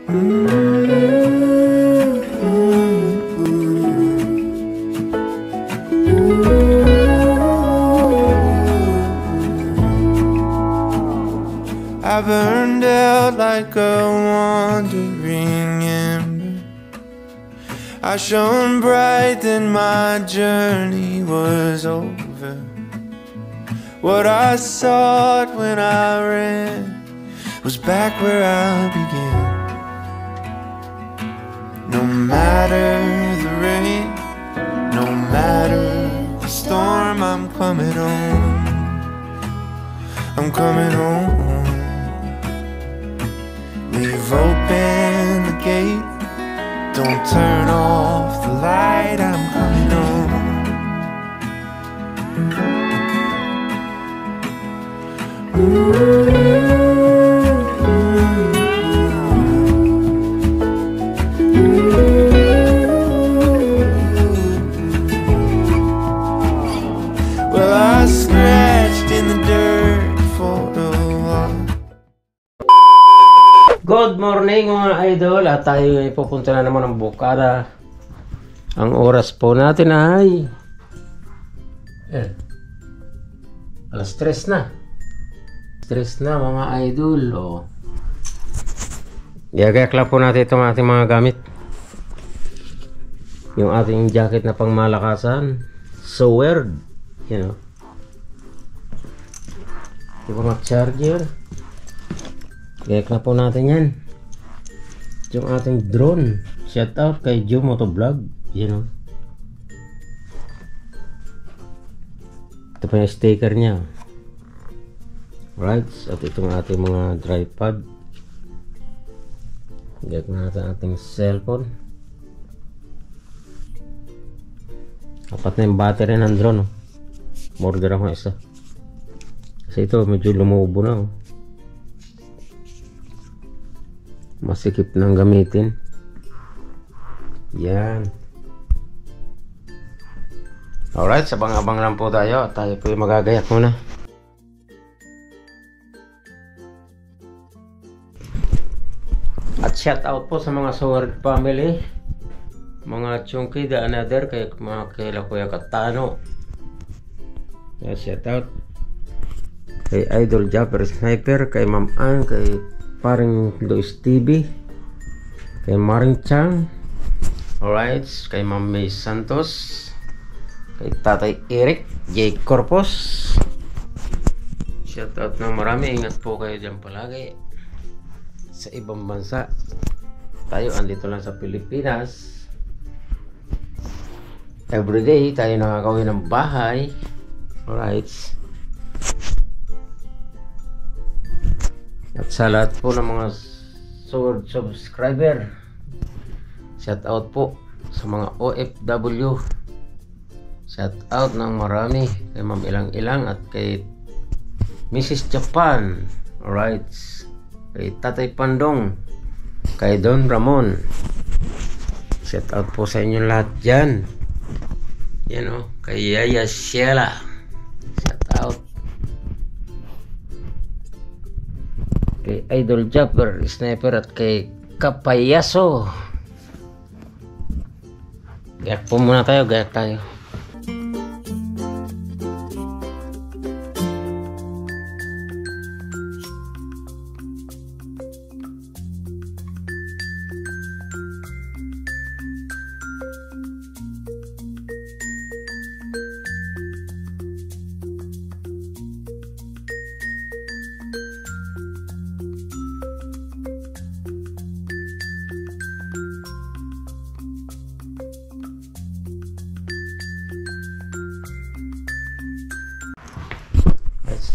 I burned out like a wandering ember. I shone bright, then my journey was over. What I sought when I ran was back where I began. No matter the rain, no matter the storm, I'm coming home. I'm coming home. Leave open the gate, don't turn off the light, I'm coming home. Well, I scratched in the dirt for a while. Good morning mga idol, at tayo ay pupunta na naman ng Bukada. Ang oras po natin ay alas 3 na. 3 na mga idol. Gagayak po natin itong ating mga gamit. Yung ating jacket na pangmalakasan. So weird, you know. Yung mga charger. Gagayak na po natin yan. Yung ating drone. Shout out kay Joe Motovlog, you know. Ito pa yung sticker niya. Right, at itong ating mga tripod. Gagawin natin ating cellphone. Apat na yung battery ng drone. Order ako isa. Kasi ito medyo lumubo na. Masikip nang gamitin. Yan. Alright, sabang-abang lang po tayo. At tayo po yung magagayak muna. At shout out po sa mga Sword family, mga Chunky the Another, kay mga kaila Kuya Katano. Shout out kay Idol Japper Sniper, kay Ma'am Ann, kay Paring Luis TV, kay Maring Chang. Alright, kay Ma'am May Santos, kay Tatay Eric J. Corpus. Shout out na marami. Ingat po kayo dyan palagi sa ibang bansa. Tayo andito lang sa Pilipinas. Everyday tayo nakakauwi ng bahay. Alright. At sa lahat po ng mga Sword subscriber, shout out po sa mga OFW. Shout out ng marami kay Ma'am Ilang-Ilang at kay Mrs. Japan. Alright. Kay Tatay Pandong, kay Don Ramon. Shout out po sa inyo lahat dyan. Yan o, kay Yaya Sheila. Shout out. Kay Idol Japper Sniper at kay Kapayaso. Gayak po muna tayo, gayak tayo.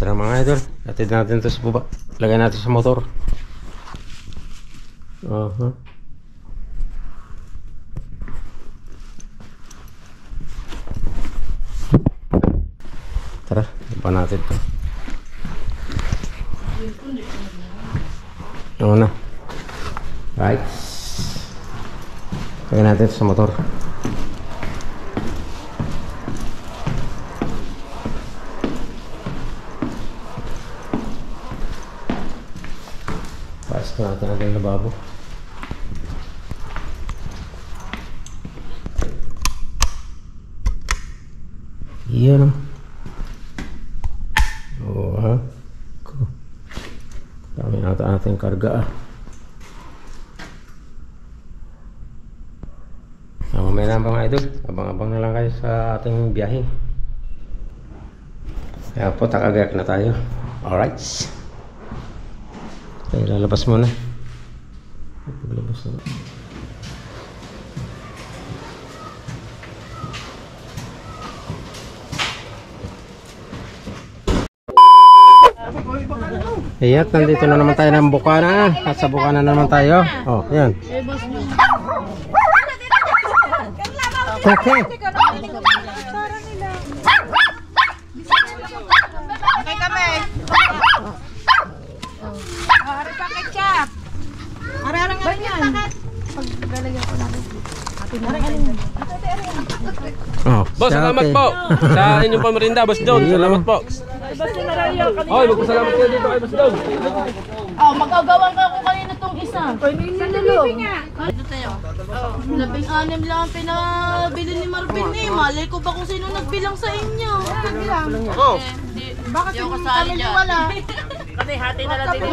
Tara mga idol, atid natin ito sa baba. Lagay natin sa motor. Tara, iba natin ito. Ano na. Right. Lagay natin ito sa motor. Pasok natin ang lababo. Iyan. Oh, ha? Dami nata ating karga ah. Mamaya na mga idol, abang-abang na lang kayo sa ating biyahe. Kaya po, takagayak na tayo. Alright. Tayo lalabas muna. Lalabas na. Ayan, nandito na naman tayo ng Bukana. At sa Bukana na naman tayo. Oh, yan. Okay. Okay kami. Ari pa ketchup. Ari-arang nga yan. Paglalagyan ko natin. Oh, Boss, salamat po sa inyong pamerinda, Boss John. Salamat po. Oy, magpasalamat kayo dito kay Boss John. Oh, magagawan ka ako kanina tong isa. Sa dulo. Ito tayo. 16 lang ang pinabili ni Marvin eh. Malay ko ba kung sino nagbilang sa inyo? Oh. Bakit yung kami wala? Kasi hati na lang din.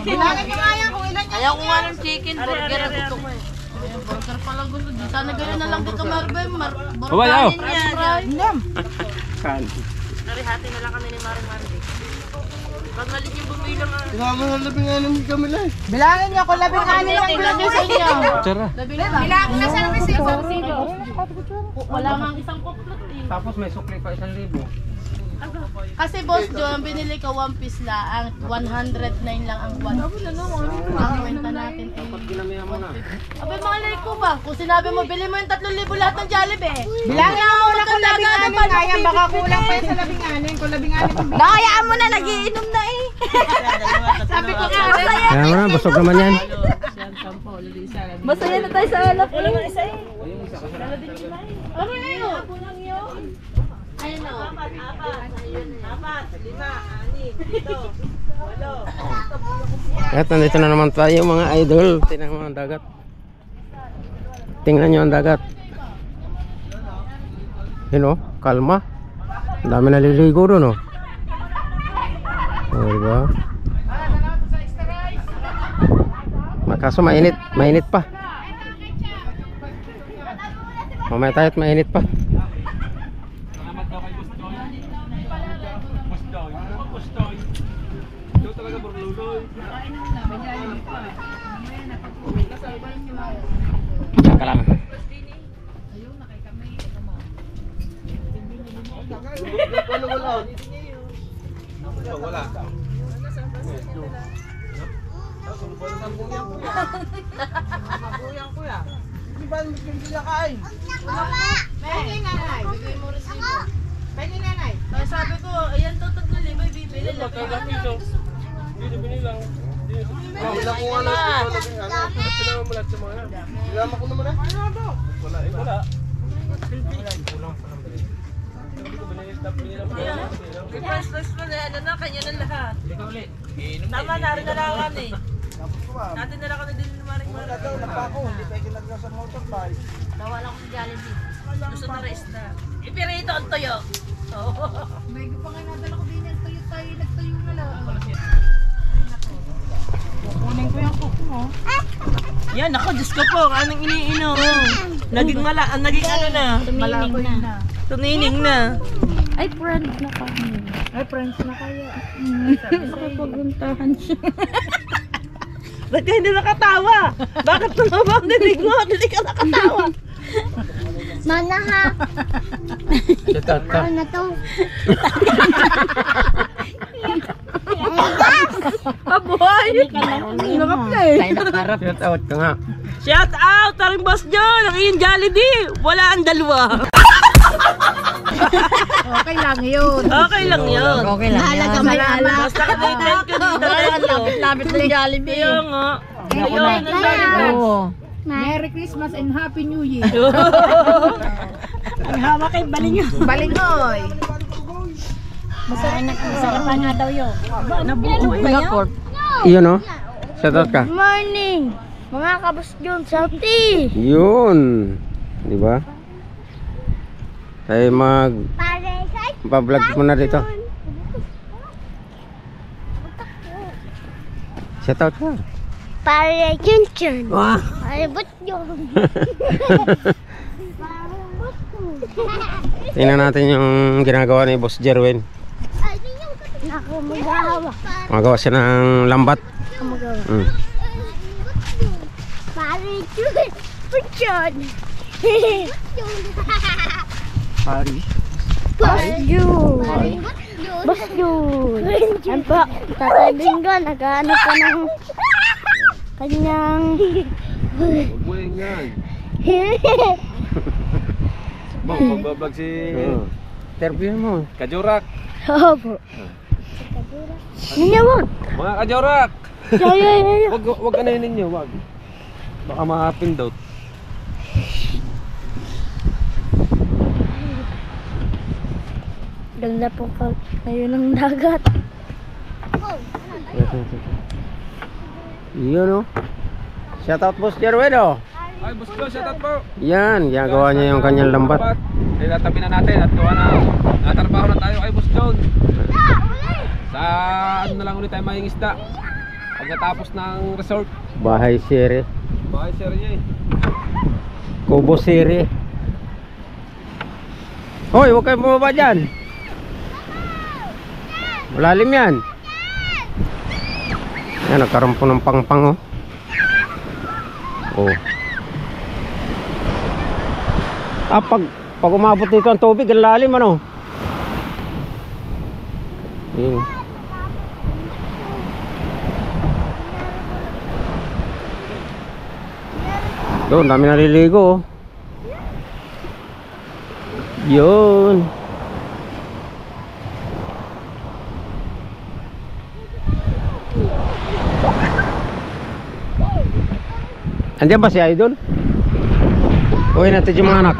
Bilangin ko nga yan kung ilan yan. Ayaw ko nga ng chicken burger. Gusto ko eh. Burger pala gusto. Sana gano'n na lang dito Marvin. Burganin yan. Hati na lang kami ni Marvin. Pag malit yung bumilang ah. Kasama na 16 kami lang. Bilangin niyo kung 16 lang bilangin sa inyo. Tara. Bilangin na sa resibo. Wala nga isang kuplot eh. Tapos may sukli pa 1,000. Kasi Boss John, binili ka 1 piece lang, 109 lang ang 1 piece. Ang kwenta natin eh. Ginamihan mo na. Abay, malay ko ba? Kung sinabi mo, bili mo yung 3,000 lahat ng Jollibee. Bilangin mo muna kung 16 kaya, baka kulang pa yun sa 16. Kung 16 kung Nakayaan mo na, nagiinom na eh. sabi ko nga, Kaya mo na, busog naman yan. Masaya na tayo sa alap. Wala nga isa eh. Ano na yun? Ayun o. 4, 5, 6, 7, 8. At nandito na naman tayo mga idol. Tingnan mo ang dagat. Tingnan nyo ang dagat. Yun o, kalma. Ang dami naliligo doon o. O, diba? Kaso mainit, mainit pa. Mamaya tayo at mainit pa. Saka lang. Wala. Pwede nanay. Bigay mo resibo. Pwede nanay. Kaya sabi ko, ayan to 3,000 bibili lang. Dito binilang. Wala ko ano. Sinama mo lahat sa mga. Sinama ko naman eh. Wala eh. Wala. First mo na, ano na, kanya na lahat. Tama na rin na lang kami. Natin na lang kami din ni Maring Maring. Tawa lang ko sa Jollibee. Gusto na resta. Ipirito ang toyo. may pa nga nadala ko din yung tayo, nagtayo na lang. Kunin ko yung cook mo. Yan, ako, Diyos ko po, anong iniinom? Naging naging ano na? Malakoy na. Tunining na. Ay, friends na kaya. Nakapaguntahan siya. Ba't ka hindi nakatawa? Bakit tumaba ang dinig mo? Hindi ka nakatawa. Mana ha? Shout ka. Na to. Aboy! Nakaplay. Shout out ka nga. Shout out! Taring Boss John! Ang iyong Jollibee! Wala ang dalawa. Okay lang yun. Okay lang yun. Okay lang yun. Halaga may ala. Basta ka thank you dito. Lapit ng Jollibee. Kaya nga. Ayun, ang Jollibee. Merry Christmas and Happy New Year. Ang hawak kay Balingoy. Balingoy. Masarap nga daw yun. Nabuo ba yan? Iyon o. Shout out ka. Morning! Mga kabos yun, Salty! Yun. Di ba? Tayo mag-vlog muna dito. Shout out ka. Para Junjun. Wah. Para Butjun. Tingnan natin yung ginagawa ni Boss Jerwin. Ako magawa. Magawa siya ng lambat. Ako magawa. Mm. Para Butjun. Pari. Butjun. Butjun. Yan po. Tatay Bingo. Naghahanap pa ng kanyang Buhay yan. Bang, magbablog si Interview mo. Kajorak. Opo. Ninyo wag. Mga Kajorak! Yo. Wag anayin ninyo, wag. Baka ma-pindot. Ganda po kayo ng dagat. Yun o. Shout out Boss Jerwin o. Ay, boss ko, shoutout po. Yan, ginagawa niya yung kanyang lambat. Tinatabi na natin at gawa na natarbaho na tayo kay Boss John. Sa ano na lang ulit tayo mahing isda. Pagkatapos ng resort. Bahay Siri. Bahay sir niya eh. Kubo Siri. Hoy, huwag kayong bumaba dyan. Malalim yan. Yan, nagkaroon po ng pangpang oh. Oh. Pag umabot dito ang tubig, ang lalim ano. Yun. Doon, dami naliligo oh. Yun. Andiyan ba si Idol? Uwi natin yung mga anak.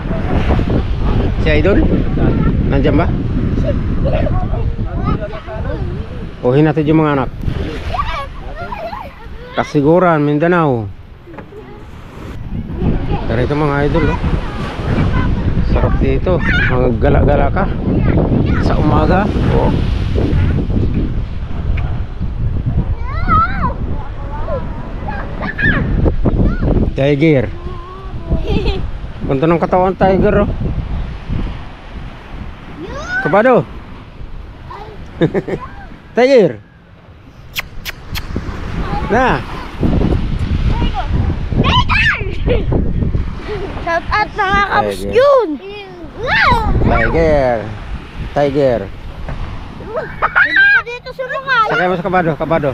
Si Idol? Nandiyan ba? Uwi natin yung mga anak. Kasiguran, Mindanao. Tara ito mga idol oh. Sarap dito. Mga gala-gala ka sa umaga oh. Tiger. Punta ng katawan tiger oh. Kabado. Tiger. Nah. Shout out mga kabus yun. Tiger. Tiger. Hindi pa dito sumakay. Sakay mo sa kabado, kabado.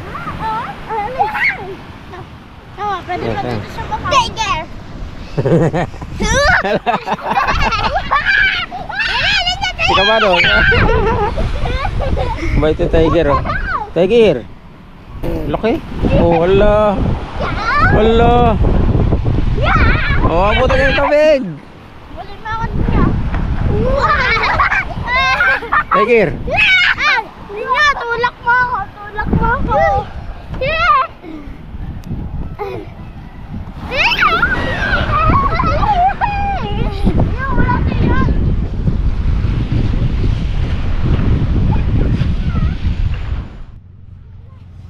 Tawa, pwede pa dito sumakay. Tiger. Si kabado. Bait yung tiger oh. Tiger. Laki. Oh, wala. Wala. Oh, abutin ka ng tubig. Wala na ako niya. Tiger. Niya, tulak mo ako. Tulak mo ako.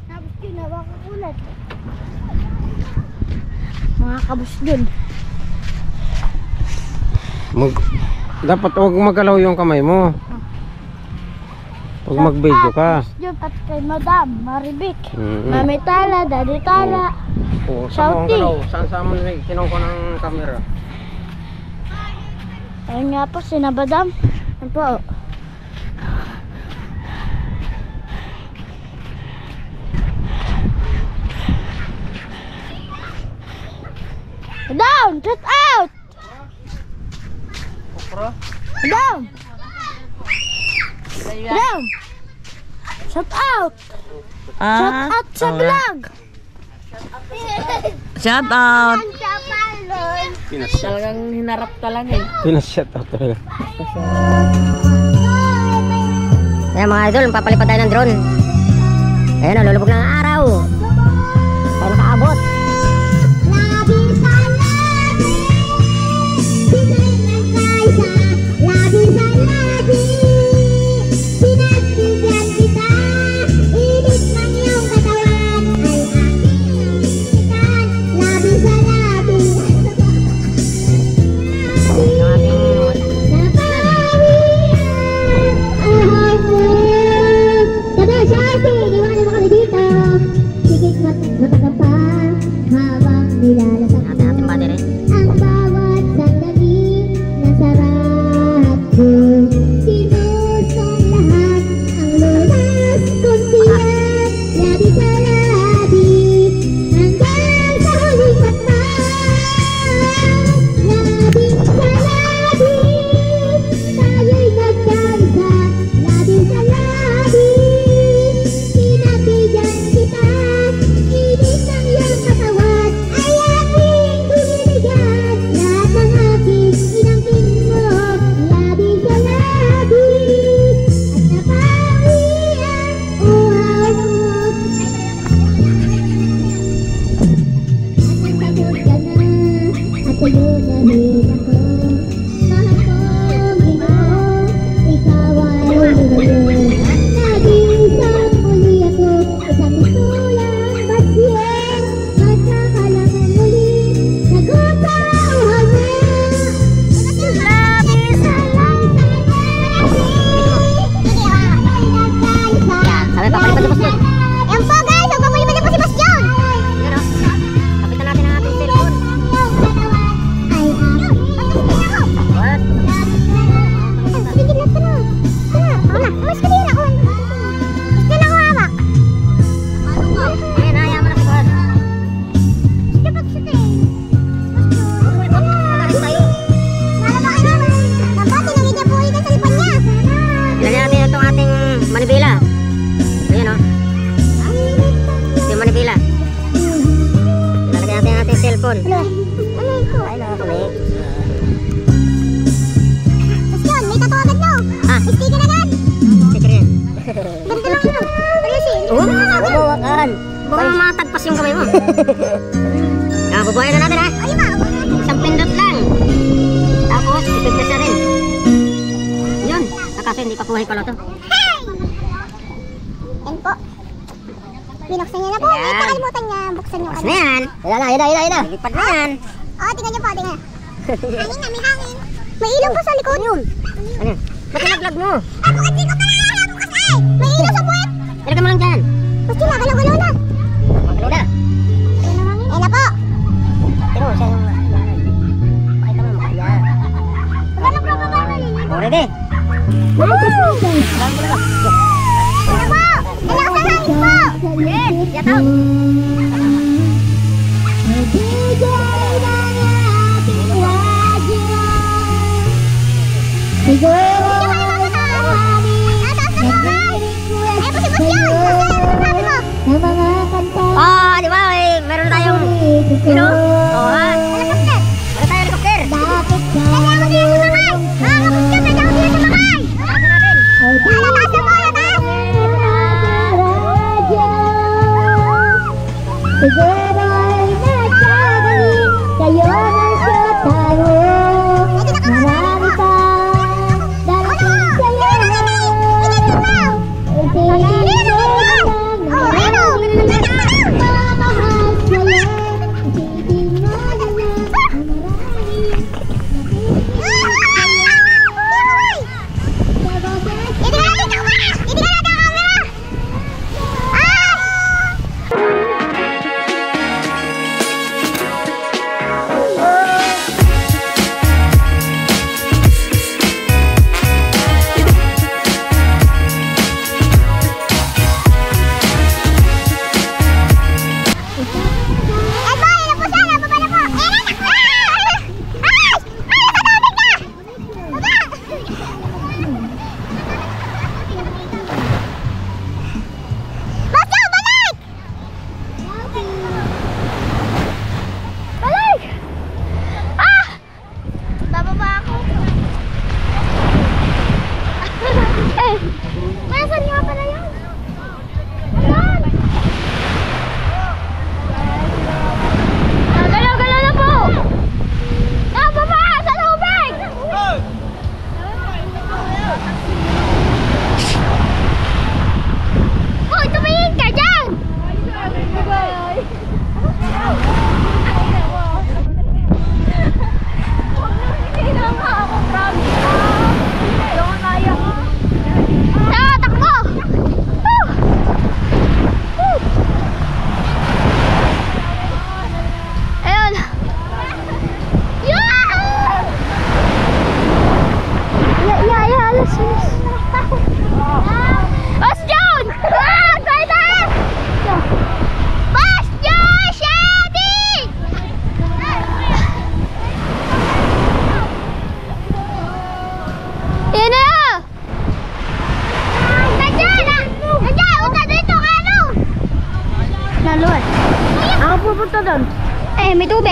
Tapos ginawa ko ulit. Mga kabus dun. Dapat huwag magalaw yung kamay mo. Huwag mag-video ka. Dun at kay Madam Maribik. Mm-hmm. Mami Tala, Daddy Tala. Oh, saan mo Shouty. galaw? Saan mo kinuha ko ng camera? Ayun nga po, sinabadam. Ayun po. Down! Get out! Down! Down! Shut out! Shut out sa vlog! Shout out! Pinasya. Talagang hinarap ka lang eh. Pinasya talaga. Ayan mga idol, papalipad tayo ng drone. Ayan o, lulubog na ang araw. Tayo nakaabot. Labi sa labi, Ating battery. Ang bawat sandali na sarap ko, sinusong lahat ang lunas kong tiyak, labi sa labi, hanggang sa huling matmaw. Labi sa labi, tayo'y nagkaisa, labi sa labi, pinagbigyan kita, init ng iyong katawan, ay aking binibigyan, lahat ng aking inangkin mo, labi sa labi, at napawi ang uhaw mo. At nagpagod ka na, at tuyo na rin ako, mahal kong Ginoo, ikaw ay lumayo. Naging isang muli ako, isang isulang basyen, magkakalang muli, sagot sa uhaw mo. Labi sa labi, Sabi pa pala si Boss John. Yan po guys, huwag mo liman po si Boss John. Yun o. Kapitan natin ang ating cellphone. Ay, What? sige na ito na. Wala, mas kanina ako. Mas kanina ako hawak. Ayan, ayaw mo na si Boss. Dapat siya tayo. Nakarin tayo. Wala ba kayo? Dapat tinawid niya po ulit ang cellphone niya. Ilagay natin itong ating manibela. Ayan o. Ito yung manibela. Ilalagay natin ang ating cellphone. Ano ito? Ay, nakakunik. Boss John, may tattoo agad no? Ah. Sticker agad. Sticker yan. Ganito lang yun. Ayusin. Bubuwakan. Baka matagpas yung kamay mo. Bubuhayin na natin ha. Ay, ma. Isang pindot lang. Tapos, ipipres na rin. Yun. Kaso hindi pa buhay pala to. Yan po. Binuksan niya na po. Ayan. Nakalimutan niya. Buksan yung Tapos ano. na yan. Ayan na. Lipat na yan. Tingnan niyo po, tingnan. Hangin na, may hangin. May ilaw po sa likod. Ano? Ba't nilaglag mo? Ako kasi ko talaga bukas ay! May ilaw sa puwet! Ilagay mo lang dyan. Basta na, galaw-galaw na. Magalaw na. Ayan na po. Tino, siya yung... Pakita mo, makaya. Magkano po ba ba? O, ready? Wow! Ayan na po. Ang lakas ng hangin po. Yes, yataw. Bigay ng ating radyo. Siguro ay po si Boss John. Sabi mo. Ng mga kanta. Oh, di ba? Meron tayong... Sino? Oh, ha? Helicopter. Meron tayong helicopter. Bakit ka nalulung? Mga Boss John, nandiyan ko dito sa bahay. Takasin natin. Alatasan mo, alatasan. Siguro'y nagkagaling kayo ng siyotaro. Marami pa darating sa'yo. Itigil mo lang ang mamahal sa'yo. Itigil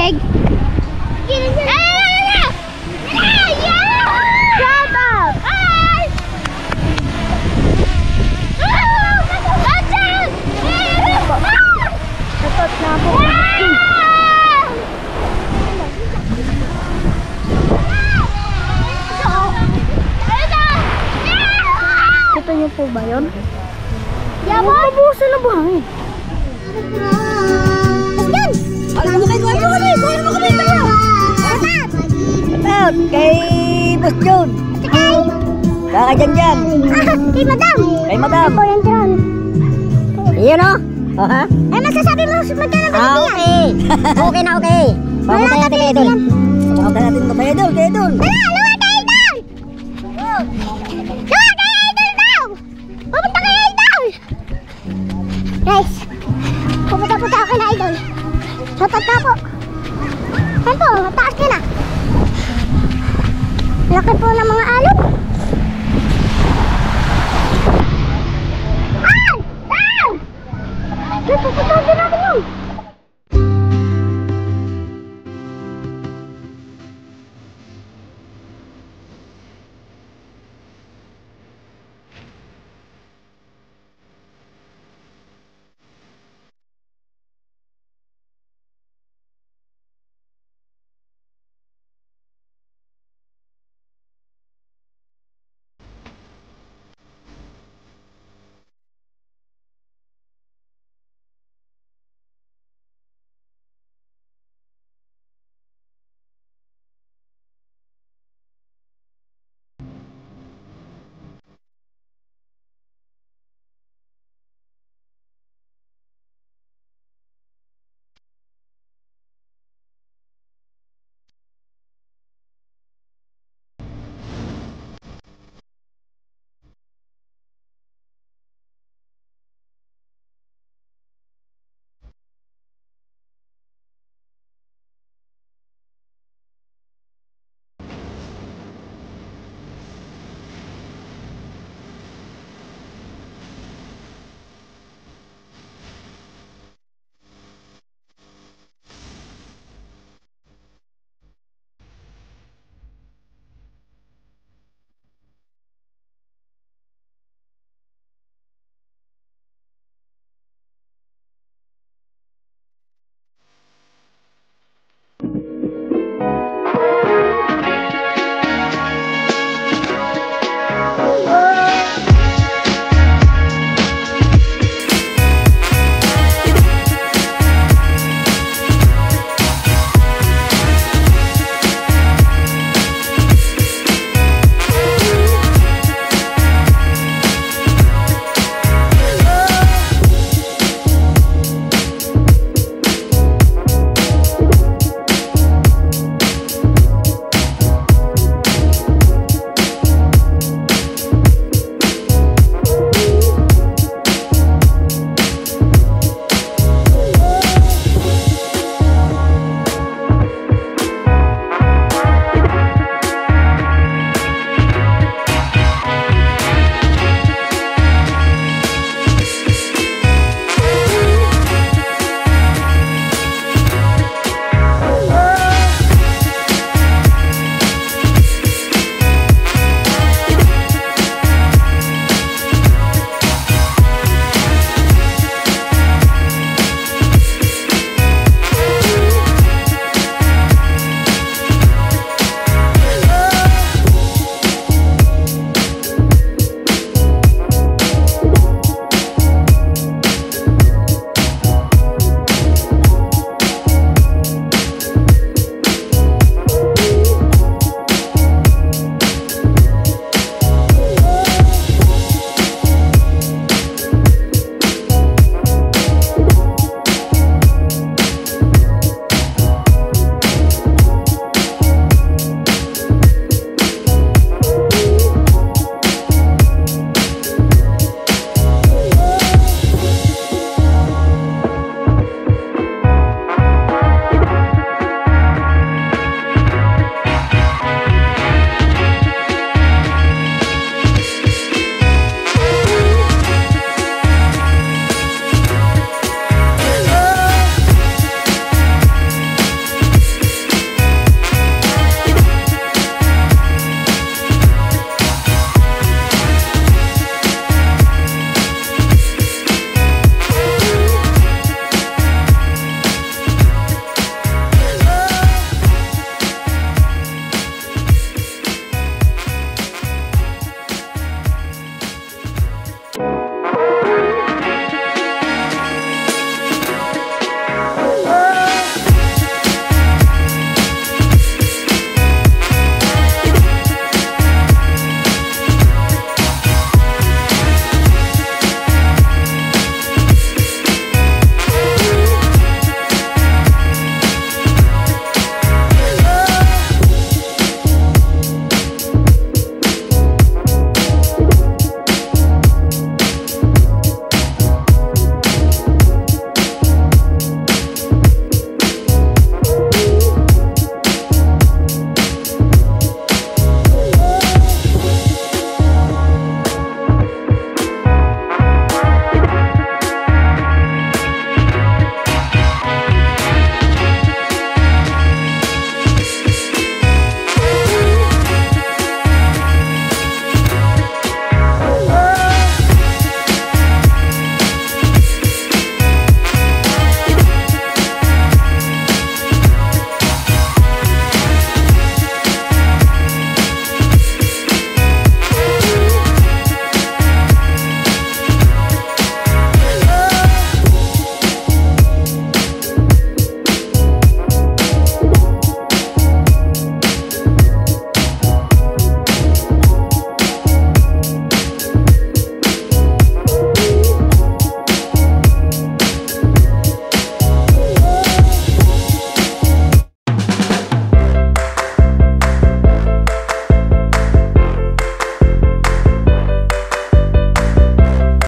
tubig. Shout out! Hi! Takot na po. Kita niyo po ba yun? Yabo! Mabubusan na buhangin. Let's go! Wala mo kami! Out kay Boss John. Kaka dyan. Kay Madam. Kay Madam. Ako yung drone. Yun o. Ha? Eh, masasabi mo magkano ba yan? Okay. Okay na okay. Papunta natin kay Idol. Papunta natin kay Idol. Luwa kay Idol! Luwa kay Idol daw! Pupunta kay Idol! Guys, pupunta ako kay Idol. Shoutout ka po. Ayan po, mataas ka na. Laki po ng mga alog.